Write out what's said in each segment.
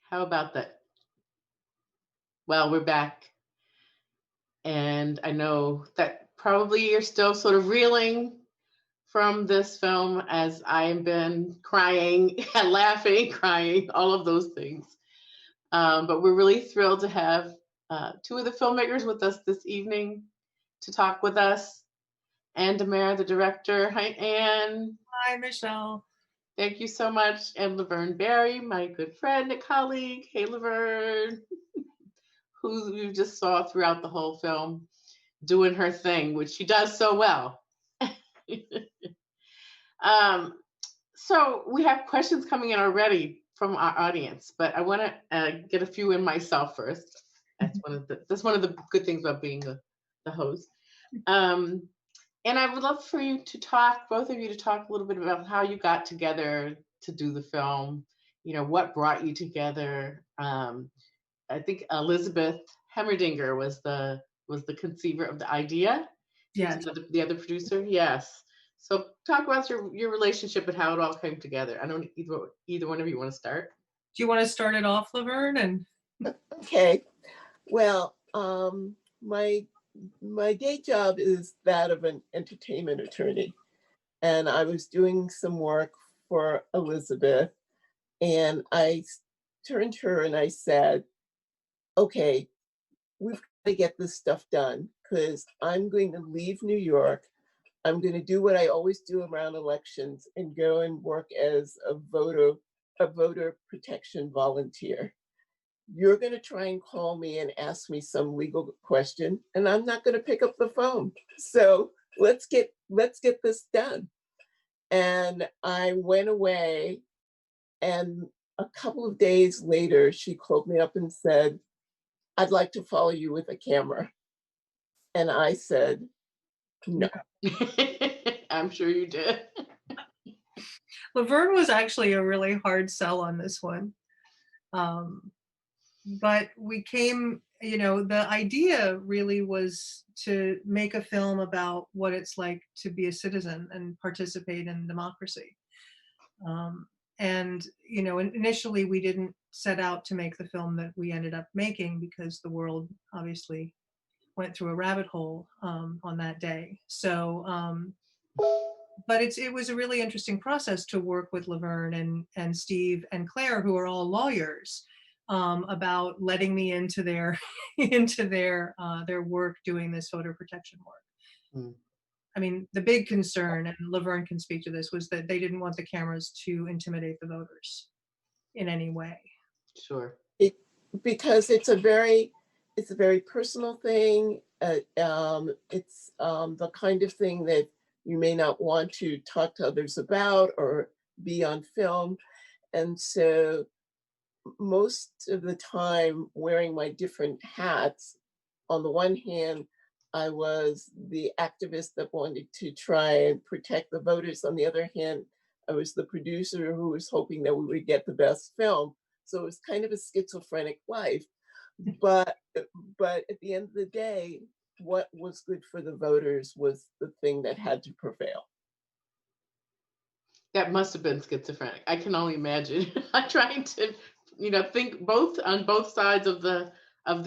How about that? Well, we're back. And I know that probably you're still sort of reeling from this film as I've been crying, laughing, crying, all of those things. But we're really thrilled to have two of the filmmakers with us this evening to talk with us. Anne De Mare, the director. Hi, Anne. Hi, Michelle. Thank you so much. And Laverne Berry, my good friend and colleague. Hey, Laverne, who you just saw throughout the whole film doing her thing, which she does so well. um, so we have questions coming in already from our audience, but I want to get a few in myself first. That's one of the good things about being the host. Um, and I would love for you to talk, both of you, to talk a little bit about how you got together to do the film. You know, what brought you together. I think Elizabeth Hemmerdinger was the conceiver of the idea. She was Yes. the other producer. Yes. So talk about your relationship and how it all came together. I don't either one of you want to start. Do you want to start it off, Laverne? And Okay. Well, my day job is that of an entertainment attorney, and I was doing some work for Elizabeth, and I turned to her and I said, "Okay, we've got to get this stuff done because I'm going to leave New York. I'm going to do what I always do around elections and go and work as a voter protection volunteer. You're going to try and call me and ask me some legal question, and I'm not going to pick up the phone. So let's get this done." And I went away, and a couple of days later, she called me up and said, "I'd like to follow you with a camera." And I said, "No." I'm sure you did. Laverne was actually a really hard sell on this one. But we came, the idea really was to make a film about what it's like to be a citizen and participate in democracy. And, initially we didn't set out to make the film that we ended up making because the world obviously went through a rabbit hole on that day. So, but it was a really interesting process to work with Laverne and Steve and Claire, who are all lawyers, about letting me into their into their work doing this voter protection work. Mm. I mean, the big concern, and Laverne can speak to this, was that they didn't want the cameras to intimidate the voters in any way. Sure. Because it's a very personal thing. It's the kind of thing that you may not want to talk to others about or be on film. And so most of the time wearing my different hats, on the one hand, I was the activist that wanted to try and protect the voters. On the other hand, I was the producer who was hoping that we would get the best film. So it was kind of a schizophrenic life. But at the end of the day, what was good for the voters was the thing that had to prevail. That must have been schizophrenic. I can only imagine. I'm trying to, think both on both sides of the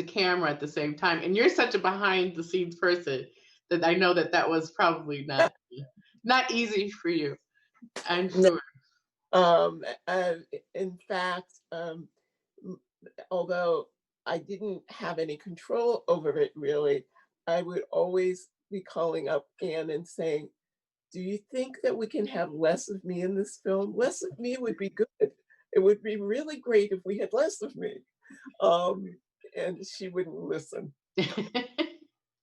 camera at the same time. And you're such a behind the scenes person that I know that was probably not easy for you. I'm sure. In fact, although I didn't have any control over it really, I would always be calling up Anne and saying, "Do you think that we can have less of me in this film? Less of me would be good. It would be really great if we had less of me." And she wouldn't listen.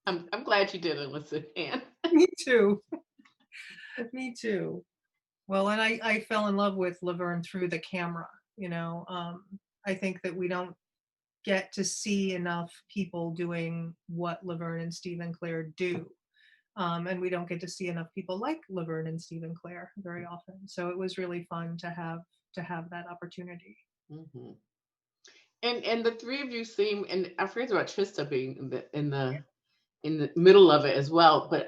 I'm glad you didn't listen, Anne. Me too. Me too. Well, and I fell in love with Laverne through the camera. I think that we don't get to see enough people doing what Laverne and Steve and Claire do. And we don't get to see enough people like Laverne and Steve and Claire very often. So it was really fun to have that opportunity. Mm-hmm. And the three of you seem, and I forget about Trista being in the middle of it as well. But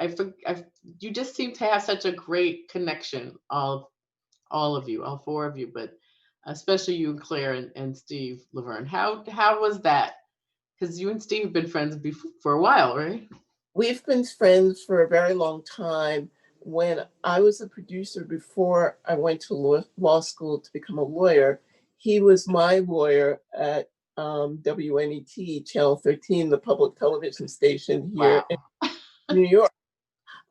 you just seem to have such a great connection, all of you, all four of you. But especially you and Claire and Steve Laverne. How was that? Because you and Steve have been friends for a while, right? We've been friends for a very long time. When I was a producer before I went to law school to become a lawyer, he was my lawyer at WNET, Channel 13, the public television station here Wow. in New York.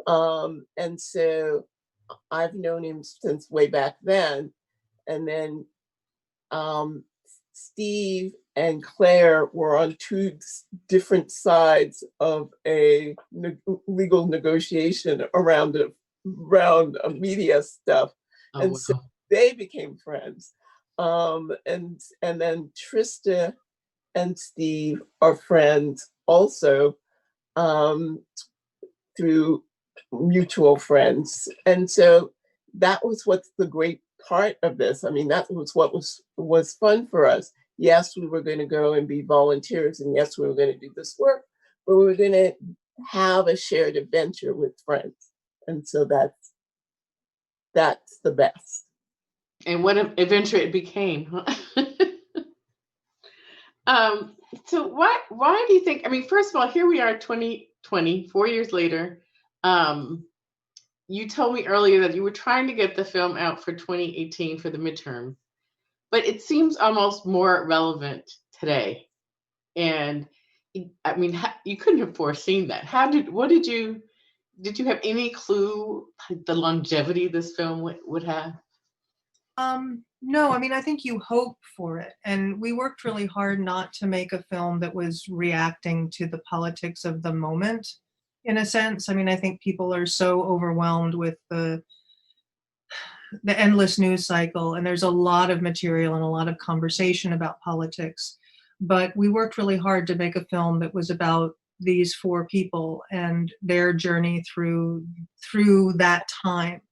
And so I've known him since way back then. And then Steve and Claire were on two different sides of a legal negotiation around media stuff, Oh, and so wow. they became friends. And then Trista and Steve are friends also, through mutual friends, and so that was what's the great part of this. I mean, that was what was fun for us. Yes, we were going to go and be volunteers, and yes, we were going to do this work, but we were going to have a shared adventure with friends, and so that's the best. And what an adventure it became, huh? So why do you think, I mean, first of all, here we are 2020, 4 years later. You told me earlier that you were trying to get the film out for 2018 for the midterm, but it seems almost more relevant today. And I mean, you couldn't have foreseen that. Did you have any clue like, the longevity this film would have? No, I mean, I think you hope for it. And we worked really hard not to make a film that was reacting to the politics of the moment, in a sense. I mean, I think people are so overwhelmed with the endless news cycle, and there's a lot of material and a lot of conversation about politics. But we worked really hard to make a film that was about these four people and their journey through that time.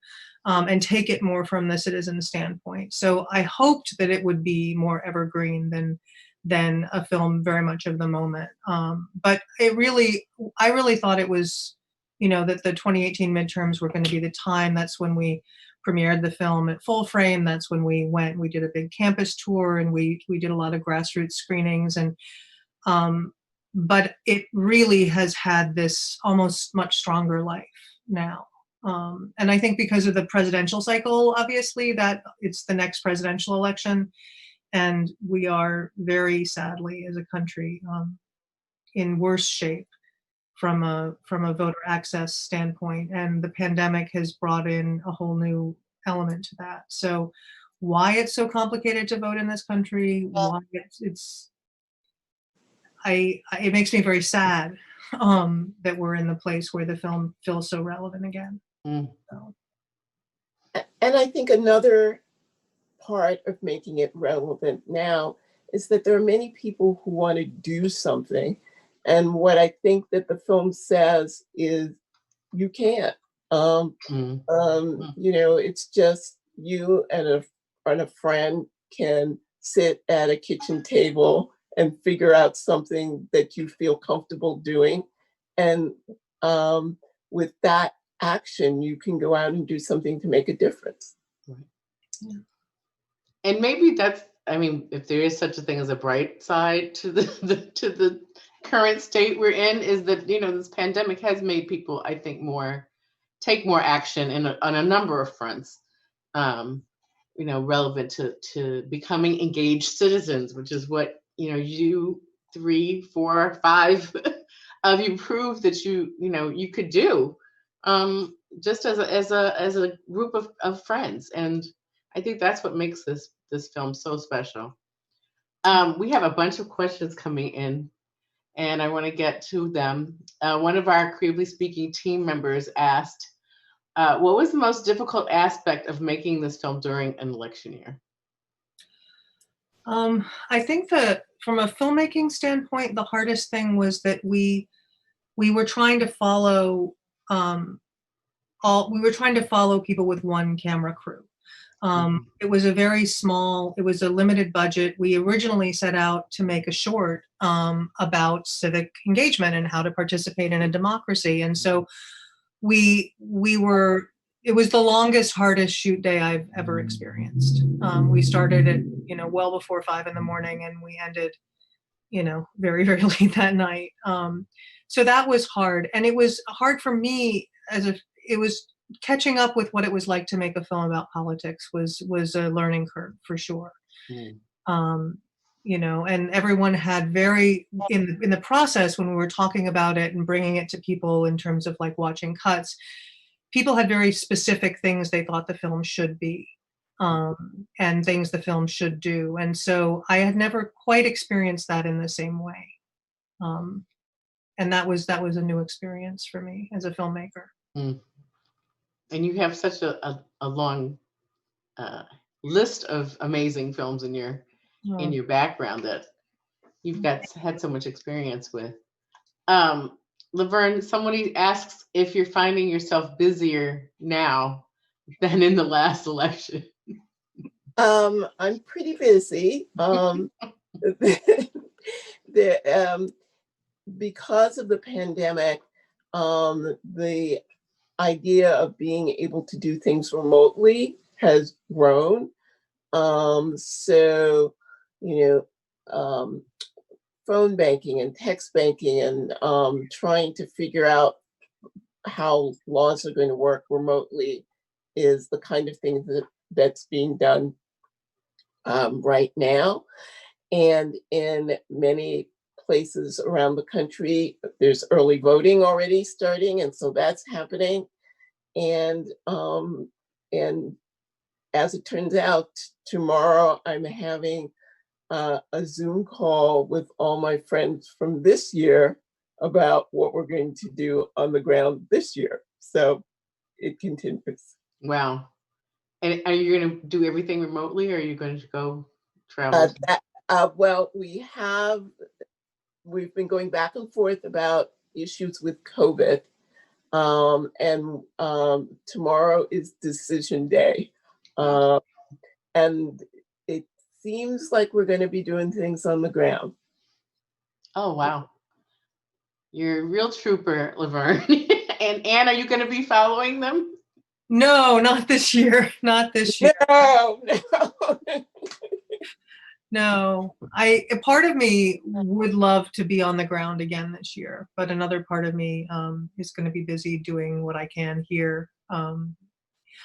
And take it more from the citizen standpoint. So I hoped that it would be more evergreen than a film very much of the moment. But I really thought it was, that the 2018 midterms were going to be the time. That's when we premiered the film at Full Frame. That's when we did a big campus tour, and we did a lot of grassroots screenings. And but it really has had this almost much stronger life now. And I think because of the presidential cycle, obviously, that it's the next presidential election, and we are very sadly as a country in worse shape from a voter access standpoint, and the pandemic has brought in a whole new element to that. So, why it's so complicated to vote in this country? Why it makes me very sad that we're in the place where the film feels so relevant again. Mm. So. And I think another part of making it relevant now is that there are many people who want to do something. And what I think that the film says is you can't. It's just you and a friend can sit at a kitchen table and figure out something that you feel comfortable doing. And with that action, you can go out and do something to make a difference. Right. Yeah. And maybe that's, I mean, if there is such a thing as a bright side to the current state we're in, is that, this pandemic has made people, I think, take more action on a number of fronts, relevant to becoming engaged citizens, which is what, you 3, 4, 5 of you proved that you could do, just as a group of friends. And I think that's what makes this film so special. We have a bunch of questions coming in, and I want to get to them. One of our Creatively Speaking team members asked, what was the most difficult aspect of making this film during an election year? I think that from a filmmaking standpoint, the hardest thing was that we were trying to follow people with one camera crew. It was a limited budget. We originally set out to make a short about civic engagement and how to participate in a democracy. And so we were it was the longest, hardest shoot day I've ever experienced. We started at, well before 5 in the morning, and we ended, very, very late that night. So that was hard. And it was hard for me it was catching up with what it was like to make a film about politics was a learning curve for sure. Um, and everyone had in the process, when we were talking about it and bringing it to people in terms of like watching cuts, people had very specific things they thought the film should be, and things the film should do. And so I had never quite experienced that in the same way. And that was a new experience for me as a filmmaker. Mm. And you have such a long list of amazing films in your background that you've had so much experience with. Laverne, somebody asks if you're finding yourself busier now than in the last election. I'm pretty busy. Because of the pandemic, the idea of being able to do things remotely has grown. So, phone banking and text banking and trying to figure out how laws are going to work remotely is the kind of thing that's being done right now. And in many places around the country, there's early voting already starting, and so that's happening. And as it turns out, tomorrow I'm having a Zoom call with all my friends from this year about what we're going to do on the ground this year. So it continues. Wow. And are you going to do everything remotely, or are you going to go travel? Well, we've been going back and forth about issues with COVID. And tomorrow is decision day. And it seems like we're going to be doing things on the ground. Oh, wow. You're a real trooper, Laverne. And Anne, are you going to be following them? No, not this year. Not this year. No. Part of me would love to be on the ground again this year, but another part of me is going to be busy doing what I can here.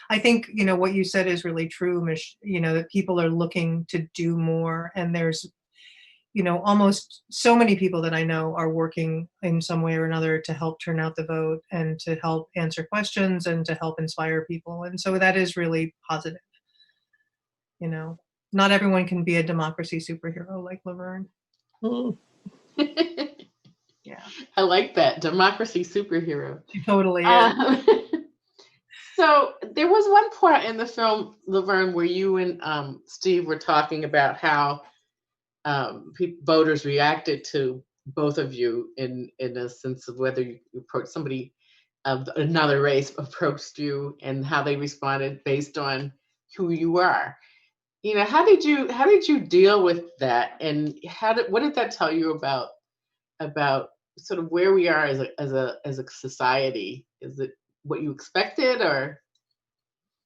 I think, what you said is really true, Mish, that people are looking to do more, and there's, almost so many people that I know are working in some way or another to help turn out the vote and to help answer questions and to help inspire people. And so that is really positive. Not everyone can be a democracy superhero like Laverne. Yeah. I like that. Democracy superhero. She totally is. So there was one part in the film, Laverne, where you and Steve were talking about how voters reacted to both of you in a sense of whether you approached somebody of another race approached you and how they responded based on who you are. How did you deal with that, and what did that tell you about sort of where we are as a society? Is it what you expected, or?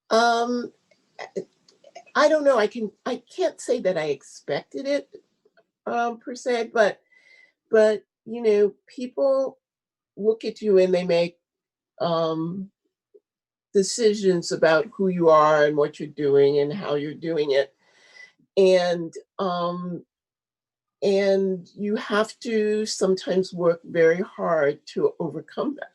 I don't know. I can't say that I expected it per se, but people look at you and they make decisions about who you are and what you're doing and how you're doing it, and you have to sometimes work very hard to overcome that.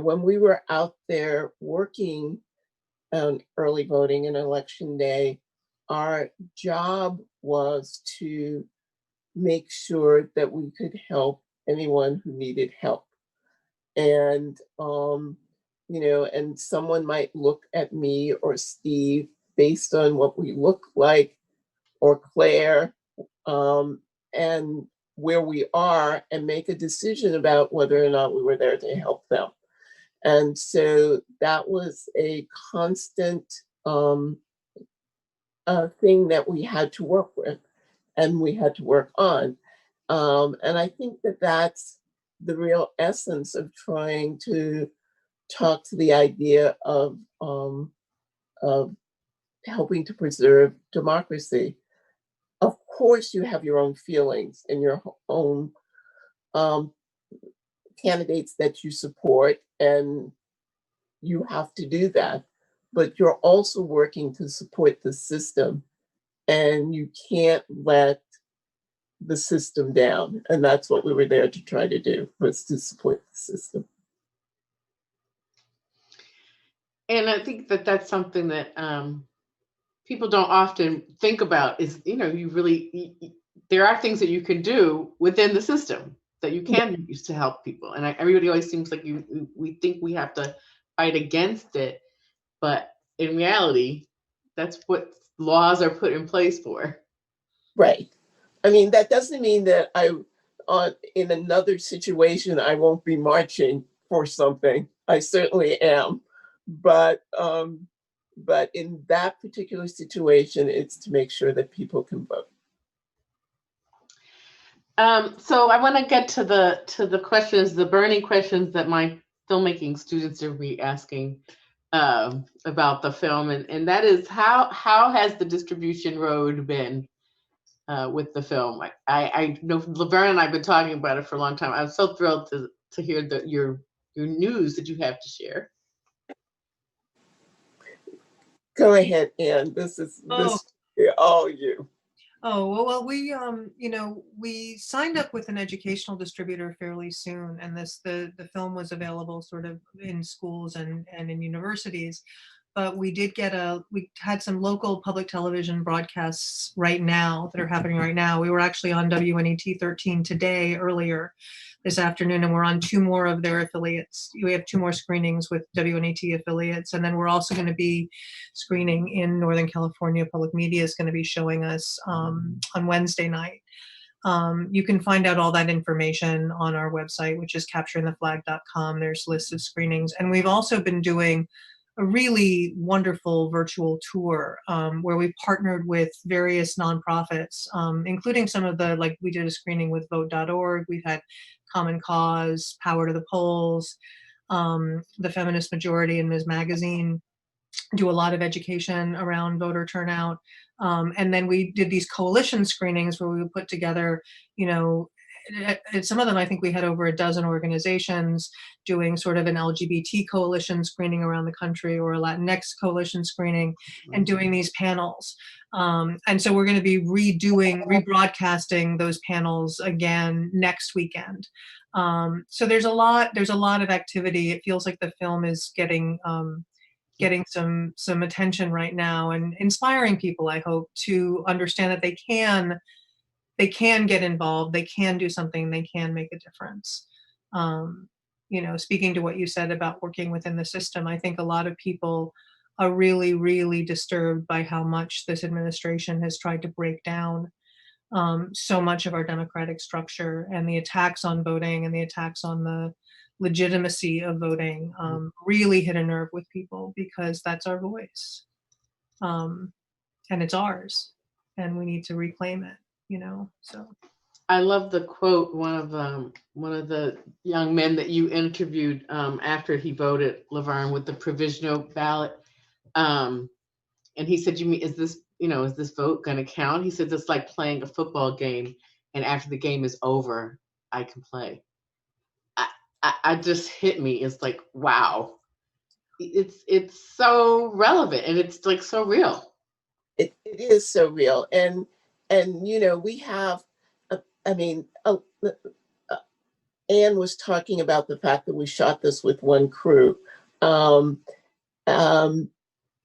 When we were out there working on early voting and election day, our job was to make sure that we could help anyone who needed help. And, and someone might look at me or Steve based on what we look like, or Claire, and where we are, and make a decision about whether or not we were there to help them. And so that was a constant thing that we had to work with and we had to work on. And I think that's the real essence of trying to talk to the idea of helping to preserve democracy. Of course, you have your own feelings and your own candidates that you support, and you have to do that. But you're also working to support the system, and you can't let the system down. And that's what we were there to try to do, was to support the system. And I think that that's something that people don't often think about is, there are things that you can do within the system that you can use to help people. And everybody always seems like we think we have to fight against it. But in reality, that's what laws are put in place for. Right. I mean, that doesn't mean that in another situation, I won't be marching for something. I certainly am. But in that particular situation, it's to make sure that people can vote. So I want to get to the questions, the burning questions that my filmmaking students are be asking about the film, and that is how has the distribution road been with the film? I know Laverne and I've been talking about it for a long time. I'm so thrilled to hear your news that you have to share. Go ahead, Anne. This all you. Oh, well, we signed up with an educational distributor fairly soon, and the film was available sort of in schools and in universities. But we had some local public television broadcasts right now that are happening right now. We were actually on WNET 13 today, earlier this afternoon, and we're on 2 more of their affiliates. We have 2 more screenings with WNET affiliates, and then we're also going to be screening in Northern California. Public Media is going to be showing us on Wednesday night. You can find out all that information on our website, which is capturingtheflag.com. There's lists of screenings, and we've also been doing a really wonderful virtual tour where we partnered with various nonprofits, including some of we did a screening with vote.org. We've had Common Cause, Power to the Polls, the Feminist Majority, and Ms. Magazine do a lot of education around voter turnout. And then we did these coalition screenings where we would put together, some of them, I think we had over a dozen organizations doing sort of an LGBT coalition screening around the country, or a Latinx coalition screening, and doing these panels. And so we're going to be rebroadcasting those panels again next weekend. So there's a lot of activity. It feels like the film is getting some attention right now, and inspiring people, I hope, to understand that they can get involved, they can do something, they can make a difference. Speaking to what you said about working within the system, I think a lot of people are really, really disturbed by how much this administration has tried to break down so much of our democratic structure, and the attacks on voting and the attacks on the legitimacy of voting really hit a nerve with people, because that's our voice, and it's ours, and we need to reclaim it. So I love the quote, one of the young men that you interviewed after he voted, Laverne, with the provisional ballot, and he said, "You mean, is this vote going to count?" He said, "It's like playing a football game, and after the game is over, I can play." I just hit me. It's like, wow, it's so relevant, and it's like so real. It is so real, and we have. Anne was talking about the fact that we shot this with one crew.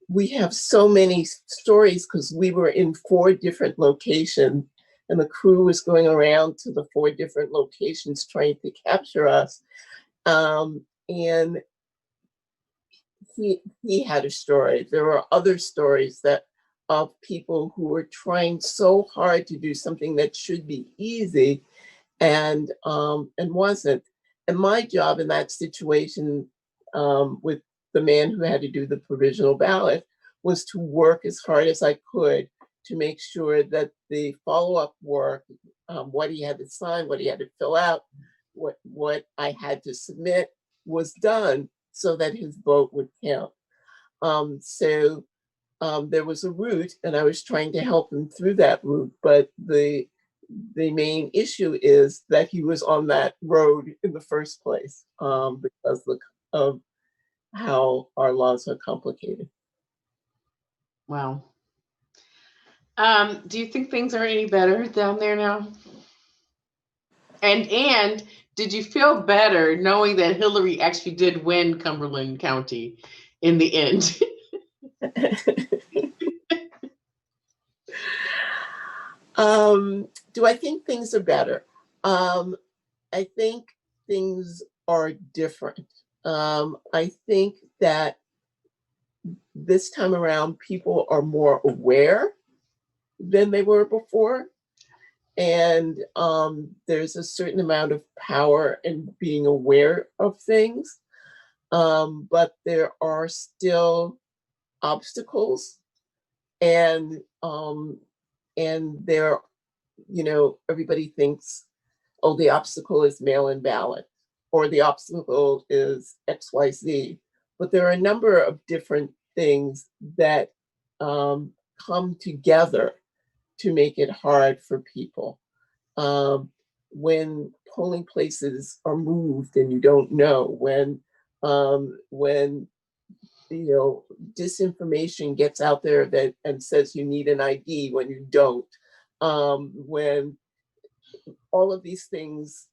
We have so many stories because we were in 4 different locations, and the crew was going around to the 4 different locations trying to capture us. And he had a story. There were other stories of people who were trying so hard to do something that should be easy, and wasn't. And my job in that situation, with the man who had to do the provisional ballot, was to work as hard as I could to make sure that the follow-up work, what he had to sign, what he had to fill out, what I had to submit was done so that his vote would count. So there was a route, and I was trying to help him through that route. But the main issue is that he was on that road in the first place, because of how our laws are complicated. Wow. Do you think things are any better down there now? And did you feel better knowing that Hillary actually did win Cumberland County in the end? Do I think things are better? I think things are different. I think that this time around, people are more aware than they were before. And there's a certain amount of power in being aware of things. But there are still obstacles. And there, everybody thinks, oh, the obstacle is mail-in ballot, or the obstacle is XYZ. But there are a number of different things that come together to make it hard for people. When polling places are moved and you don't know, when disinformation gets out there and says you need an ID when you don't, when all of these things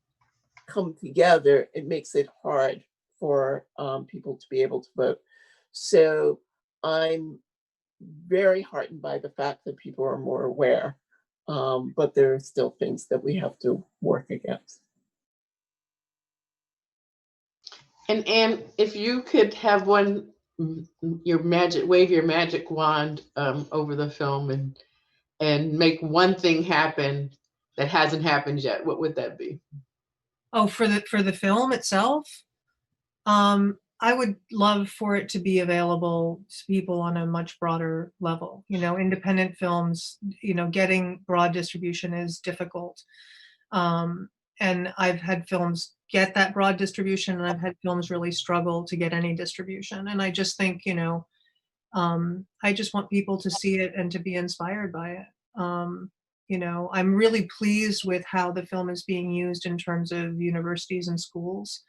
come together, it makes it hard for people to be able to vote. So I'm very heartened by the fact that people are more aware, but there are still things that we have to work against. And if you could have wave your magic wand over the film and make one thing happen that hasn't happened yet, what would that be? Oh, for the film itself, I would love for it to be available to people on a much broader level. Independent films, getting broad distribution is difficult. And I've had films get that broad distribution, and I've had films really struggle to get any distribution. And I just think, I just want people to see it and to be inspired by it. I'm really pleased with how the film is being used in terms of universities and schools.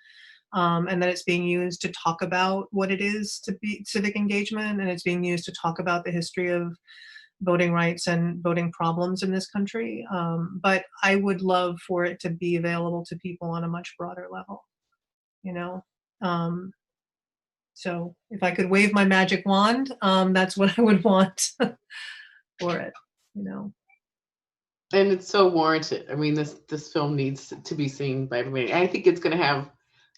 And that it's being used to talk about what it is to be civic engagement, and it's being used to talk about the history of voting rights and voting problems in this country. But I would love for it to be available to people on a much broader level, So if I could wave my magic wand, that's what I would want for it, And it's so warranted. I mean, this film needs to be seen by everybody. I think it's going to have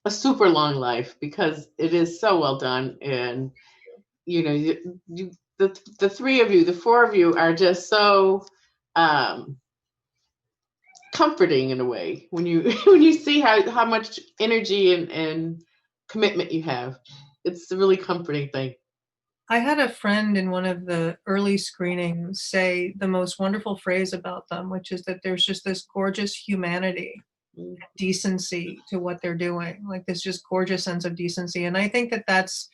a super long life because it is so well done. And the three of you, the four of you, are just so comforting in a way when you see how much energy and commitment you have. It's a really comforting thing. I had a friend in one of the early screenings say the most wonderful phrase about them, which is that there's just this gorgeous humanity, decency to what they're doing, like this just gorgeous sense of decency. And I think that that's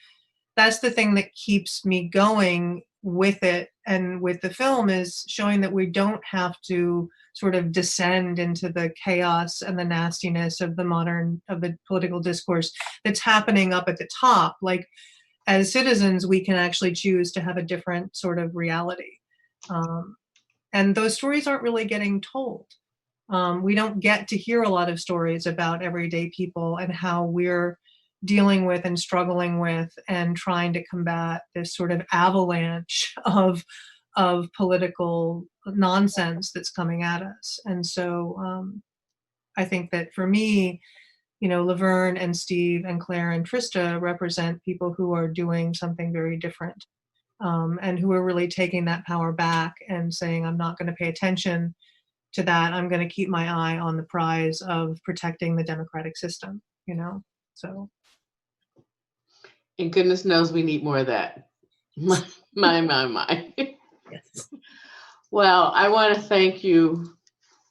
the thing that keeps me going with it and with the film, is showing that we don't have to sort of descend into the chaos and the nastiness of the political discourse that's happening up at the top. Like, as citizens, we can actually choose to have a different sort of reality. And those stories aren't really getting told. We don't get to hear a lot of stories about everyday people and how we're dealing with and struggling with and trying to combat this sort of avalanche of political nonsense that's coming at us. And so I think that for me, Laverne and Steve and Claire and Trista represent people who are doing something very different, and who are really taking that power back and saying, I'm not going to pay attention to that. I'm going to keep my eye on the prize of protecting the democratic system, so. And goodness knows we need more of that. My. Yes. Well, I want to thank you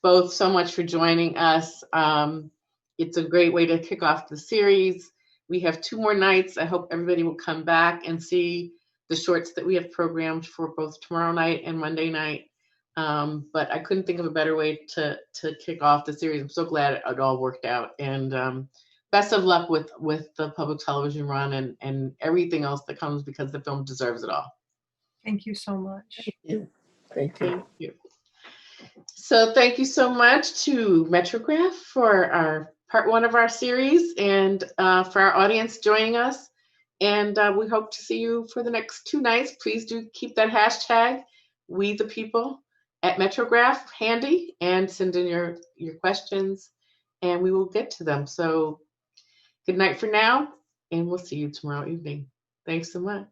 both so much for joining us. it's a great way to kick off the series. We have 2 more nights. I hope everybody will come back and see the shorts that we have programmed for both tomorrow night and Monday night. But I couldn't think of a better way to kick off the series. I'm so glad it all worked out. And best of luck with the public television run and everything else that comes, because the film deserves it all. Thank you so much. Thank you. Thank you. Thank you. So thank you so much to Metrograph for our part 1 of our series, and for our audience joining us. And we hope to see you for the next 2 nights. Please do keep that hashtag, We the People, at Metrograph handy, and send in your questions, and we will get to them. So good night for now, and we'll see you tomorrow evening. Thanks so much.